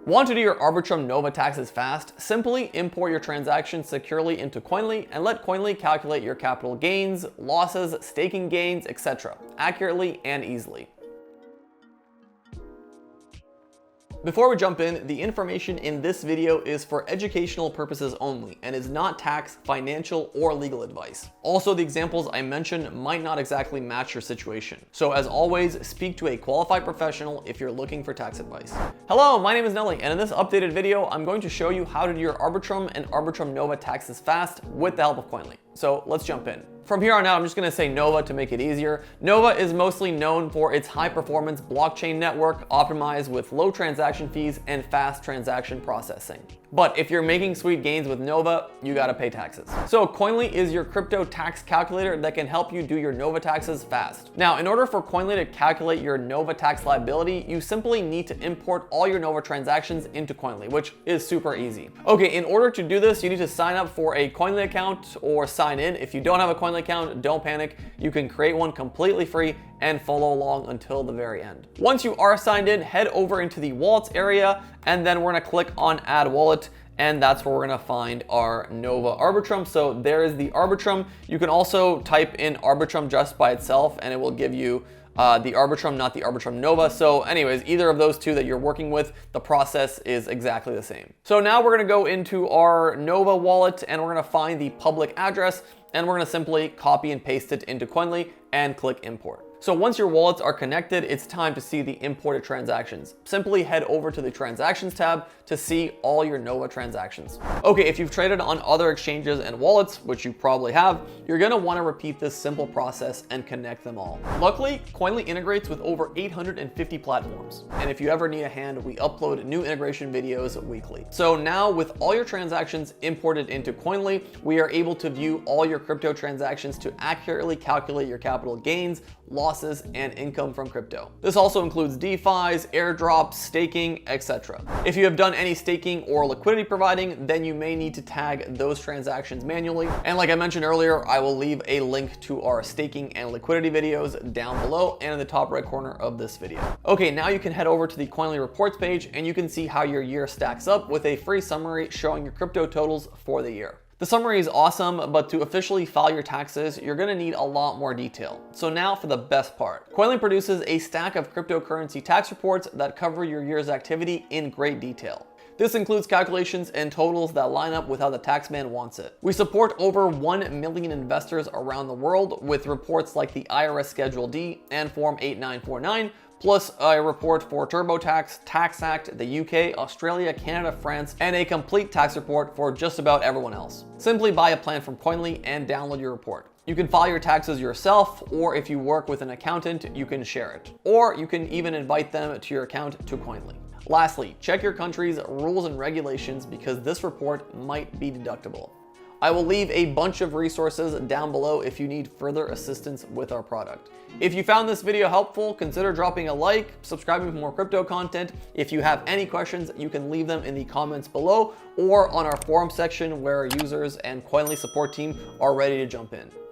Want to do your Arbitrum Nova taxes fast? Simply import your transactions securely into Koinly and let Koinly calculate your capital gains, losses, staking gains, etc. accurately and easily. Before we jump in, the information in this video is for educational purposes only and is not tax, financial, or legal advice. Also, the examples I mentioned might not exactly match your situation. So as always, speak to a qualified professional if you're looking for tax advice. Hello, my name is Nelly, and in this updated video, I'm going to show you how to do your Arbitrum and Arbitrum Nova taxes fast with the help of Koinly. So let's jump in. From here on out, I'm just gonna say Nova to make it easier. Nova is mostly known for its high-performance blockchain network optimized with low transaction fees and fast transaction processing. But if you're making sweet gains with Nova, you gotta pay taxes. So Koinly is your crypto tax calculator that can help you do your Nova taxes fast. Now, in order for Koinly to calculate your Nova tax liability, you simply need to import all your Nova transactions into Koinly, which is super easy. Okay, in order to do this, you need to sign up for a Koinly account or sign in. If you don't have a Koinly account, don't panic. You can create one completely free and follow along until the very end. Once you are signed in, head over into the wallets area, and then we're gonna click on add wallet, and that's where we're gonna find our Nova Arbitrum. So there is the Arbitrum. You can also type in Arbitrum just by itself, and it will give you the Arbitrum, not the Arbitrum Nova. So anyways, either of those two that you're working with, the process is exactly the same. So now we're gonna go into our Nova wallet, and we're gonna find the public address, and we're gonna simply copy and paste it into Koinly and click import. So once your wallets are connected, it's time to see the imported transactions. Simply head over to the transactions tab to see all your Nova transactions. Okay, if you've traded on other exchanges and wallets, which you probably have, you're gonna wanna repeat this simple process and connect them all. Luckily, Koinly integrates with over 850 platforms. And if you ever need a hand, we upload new integration videos weekly. So now with all your transactions imported into Koinly, we are able to view all your crypto transactions to accurately calculate your capital gains, losses, and income from crypto. This also includes DeFis, airdrops, staking, etc. If you have done any staking or liquidity providing, then you may need to tag those transactions manually. And like I mentioned earlier, I will leave a link to our staking and liquidity videos down below and in the top right corner of this video. Okay, now you can head over to the Koinly reports page and you can see how your year stacks up with a free summary showing your crypto totals for the year. The summary is awesome, but to officially file your taxes, you're gonna need a lot more detail. So now for the best part. Koinly produces a stack of cryptocurrency tax reports that cover your year's activity in great detail. This includes calculations and totals that line up with how the taxman wants it. We support over 1 million investors around the world with reports like the IRS Schedule D and Form 8949, plus a report for TurboTax, Tax Act, the UK, Australia, Canada, France, and a complete tax report for just about everyone else. Simply buy a plan from Koinly and download your report. You can file your taxes yourself, or if you work with an accountant, you can share it. Or you can even invite them to your account to Koinly. Lastly, check your country's rules and regulations because this report might be deductible. I will leave a bunch of resources down below if you need further assistance with our product. If you found this video helpful, consider dropping a like, subscribing for more crypto content. If you have any questions, you can leave them in the comments below or on our forum section where our users and Koinly support team are ready to jump in.